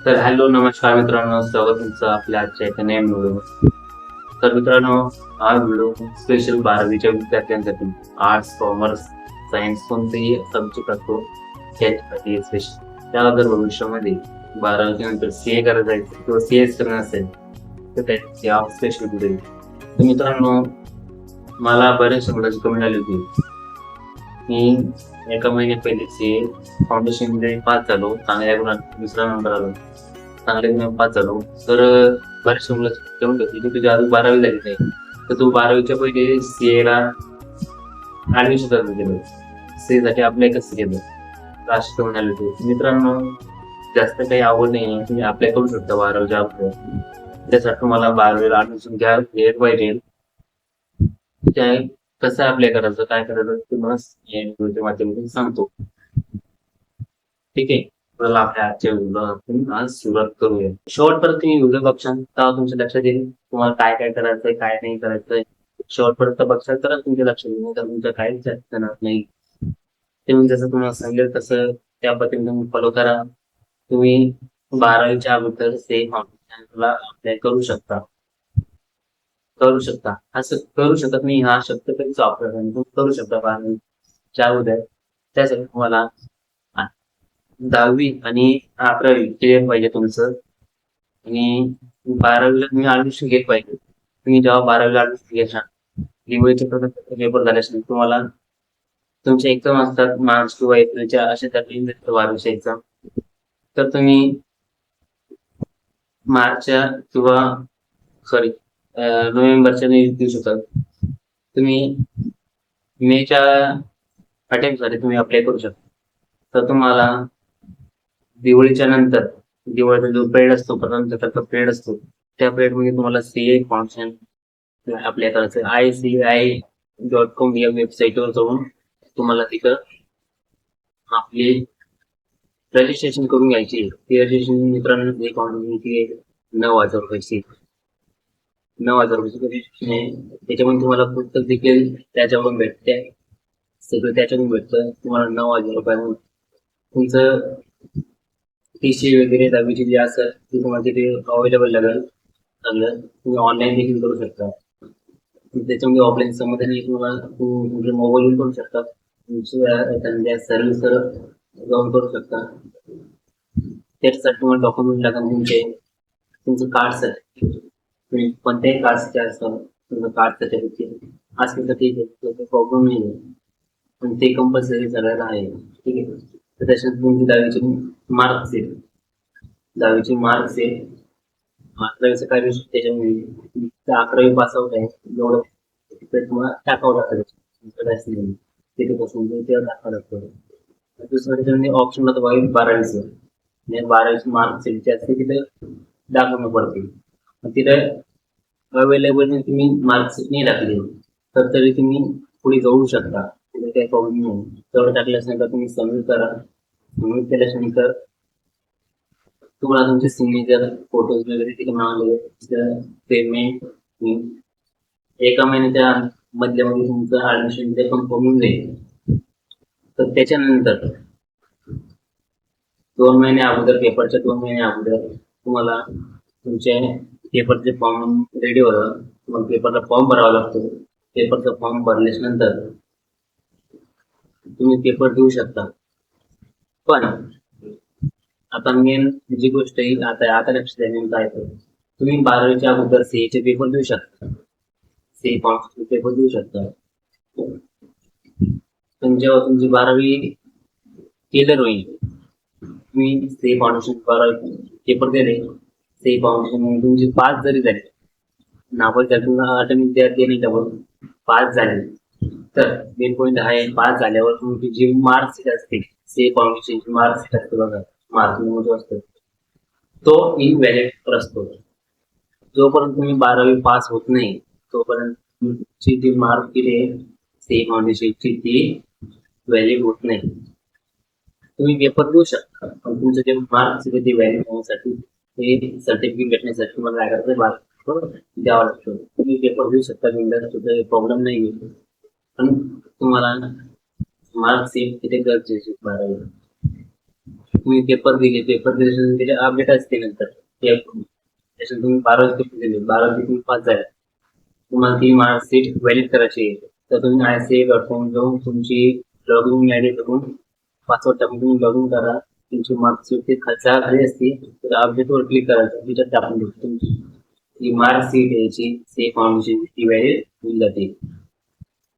तर हॅलो नमस्कार मित्रांनो, स्वागत तुमचं आपल्या आजच्या एका नवीन व्हिडिओ. तर मित्रांनो, हा व्हिडिओ स्पेशल 12वीच्या विद्यार्थ्यांसाठी आर्ट्स, कॉमर्स, सायन्स कोणतेही सब्जेक्ट असतो त्याच्यासाठी स्पेशल. त्याला जर भविष्यामध्ये 12वीच्या नंतर सीए करायचं आहे किंवा सीएस करणं असेल तर त्याची हा स्पेशल व्हिडिओ. तर मित्रांनो, मला बऱ्याचशा मुलाची कमेंट आली होती. मी एका महिन्या पहिले सीए फाउंडेशन मध्ये पास झालो, चांगल्या गुणांनी दुसरा नंबर आलो, चांगले गुण पास झालो. तर बऱ्याचशा मुलाची कमेंट होती की तुझी अजून 12वी झाली नाही, तर तू 12वीच्या पहिले सीए ला ऍडमिशन कसं केलं, सीए साठी अप्लाय कसं केलं. तर अशी कमेंट आली होती. मित्रांनो, जास्त काही आवड नाही, तुम्ही अप्लाय करू शकता 12वीच्या अगोदर. त्यासाठी तुम्हाला 12वीला ऍडमिशन घ्यायला पाहिजे. त्या कसं अप्लाय करायचं, काय करायचं ते मला या व्हिडिओच्या माध्यमातून सांगतो. ठीक आहे. चला आपल्या आजच्या व्हिडिओला आज सुरुवात करूया. शेवटपर्यंत तुम्ही व्हिडिओ बघशाल तेव्हा तुमच्या लक्षात येईल तुम्हाला काय काय करायचंय, काय नाही करायचंय. शेवटपर्यंत बघशाल तर तुमच्या लक्षात येईल, तर तुमचं काहीच जाणार नाही. ते मी जसं तुम्हाला सांगेल तसं त्या पद्धतीने तुम्ही फॉलो करा. तुम्ही 12वीच्या अगोदर से फाउंडेशनला अप्लाय करू शकता. असं करू शकत नाही हा शब्द कधीच वापरायचा नाही. तुम्ही करू शकता 12वीच्या अगोदर. त्यासाठी तुम्हाला 10वी आणि 11वी क्लिअर पाहिजे तुमचं. आणि 12वीला तुम्ही ऍडमिशन घेत पाहिजे. तुम्ही जेव्हा 12वीला ऍडमिशन घ्याल, दिवाळीचे पेपर झाल्यास तुम्हाला तुमच्या एक्झाम असतात मार्च किंवा एप्रिलच्या अशा तारखेला 12वीच्या एक्झाम. तर तुम्ही मार्चच्या किंवा सॉरी नोव्हेंबरच्या देऊ शकता. तुम्ही मेच्या अटेम्प्टसाठी तुम्ही अप्लाय करू शकता. तर तुम्हाला दिवाळीच्या नंतर, दिवाळीचा जो पिरियड असतो, प्रथम पिरियड असतो, त्या पिरियड मध्ये तुम्हाला सीए फाउंडेशन अप्लाय करायचं. ICAI.com या वेबसाईटवर जाऊन तुम्हाला तिथं आपली रजिस्ट्रेशन करून घ्यायची. ती रजिस्ट्रेशन मित्रांनो फाउंडेशनची 9,000 रुपयाची 9,000 रुपयाची रजिस्ट्रेशन आहे. त्याच्यामध्ये तुम्हाला पुस्तक देखील त्याच्यावरून भेटते, सगळं त्याच्यावरून भेटतं तुम्हाला 9,000 रुपयामध्ये. तुमचं टीसी वगैरे 10वीची जे असेल ते तुम्हाला तिथे अवेलेबल लागेल. चांगलं तुम्ही ऑनलाईन देखील करू शकता. त्याच्यामध्ये ऑफलाईन संबंध नाही, तुम्हाला तुमच्या मोबाईलवर करू शकता. तुमच्या सर्व्हिसवर जाऊन करू शकता. त्याच्यासाठी तुम्हाला डॉक्युमेंट लागेल, तुमचं कार्ड सर्टिफिकेट. तुम्ही कोणत्याही कार्डचे असतं तुमचं कार्ड सर्टिफिकेट असेल तर ठीक आहे, प्रॉब्लेम नाही आहे. पण ते कंपल्सरी सगळ्याला आहे. ठीक आहे. तर त्याच्यात तुमची 10वीची मार्क्स आहे, 10वीची मार्क्स आहे, 11वीचं काय त्याच्यामध्ये 11वी पास आउट आहे एवढं तुम्हाला टाकावं लागतं. तिथेपासून ते टाकावं लागतं. दुसरं त्याच्यामध्ये ऑप्शन होतं 12वीचं, म्हणजे 12वीची मार्क्स आहे असते तिथे दाखवणं पडते. तिथे अवेलेबल तुम्ही मार्क्स नाही टाकले तर तरी तुम्ही पुढे जाऊ शकता. तिथे काही प्रॉब्लेम नाही. तेवढं टाकल्यानंतर तुम्ही सबमिट करा. सबमिट केल्यानंतर तुम्हाला तुमचे सिग्नेचर, फोटोज वगैरे तिथे मागले, पेमेंट एका महिन्याच्या मधल्यामध्ये तुमचं ऍडमिशन ते कन्फर्म होऊन जाईल. तर त्याच्यानंतर 2 महिने अगोदर, पेपरच्या 2 महिने अगोदर तुम्हाला तुमचे पेपरचे फॉर्म रेडी होतं. मग पेपरचा फॉर्म भरावा लागतो. पेपरचा फॉर्म भरल्याच्या नंतर तुम्ही पेपर देऊ शकता. पण आता मेन जी गोष्ट येईल आता लक्षात द्या काय तर तुम्ही 12वीच्या अगोदर सीएचे पेपर देऊ शकता, सीए फाउंडेशन पेपर देऊ शकता. पण जेव्हा तुमची 12वी क्लिअर होईल, तुम्ही सीए फाउंडेशन 12वी पेपर दिले, सीए फाउंडेशन तुमची पास जरी झाली, नापास झाली अटेम्प्ट विद्यार्थी नाही का पास झाले, तर मेन पॉईंट आहे पास झाल्यावर तुमची जी मार्कशीट असते, सीए फाउंडेशनची मार्कशीट असते बघा, मार्क जो असतो तो इनव्हॅलिड असतो. जोपर्यंत तुम्ही 12वी पास होत नाही तोपर्यंत तुमची जी मार्कशीट आहे सीए फाउंडेशनची ती व्हॅलिड होत नाही. तुम्ही पेपर देऊ शकता, पण तुमचं जे मार्क्स आहे ते व्हॅलिड होण्यासाठी, हे सर्टिफिकेट भेटण्यासाठी तुम्हाला काय करायचं, द्यावं लागतं. तुम्ही पेपर देऊ शकता, प्रॉब्लेम नाही. पण तुम्हाला मार्क्स तिथे गरजेचे 12वी. तुम्ही पेपर दिले, पेपर दिल्यानंतर त्याचे अपडेट असते नंतर त्याच्यानंतर तुम्ही 12 पेपर दिले, 12 तुम्ही पास झाले, तुम्हाला ती मार्कशीट व्हॅलिड करायची आहे. तर तुम्ही ICA.com जाऊन तुमची लॉगिन आयडी करून पासवर्ड टाकून तुम्ही लॉगिन करा. तुमची मार्कशीट ते खालच्या खाली असते, तर अपडेटवर क्लिक करायचं, त्याच्यात टाकून द्यायची तुमची ही मार्कशीट यायची सेफ फाउंडेशन ती व्हॅलिड होऊन जाते.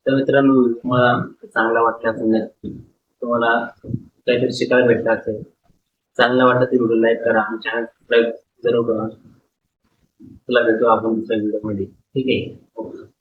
तर मित्रांनो, तुम्हाला चांगला वाटला असेल, तुम्हाला काहीतरी शिकायला भेटलं असेल, चांगलं वाटलं तर व्हिडिओ लाईक करा आणि चॅनल सबस्क्राईब जरूर करा. तुला भेटू आपण दुसऱ्या व्हिडिओमध्ये. ठीक आहे.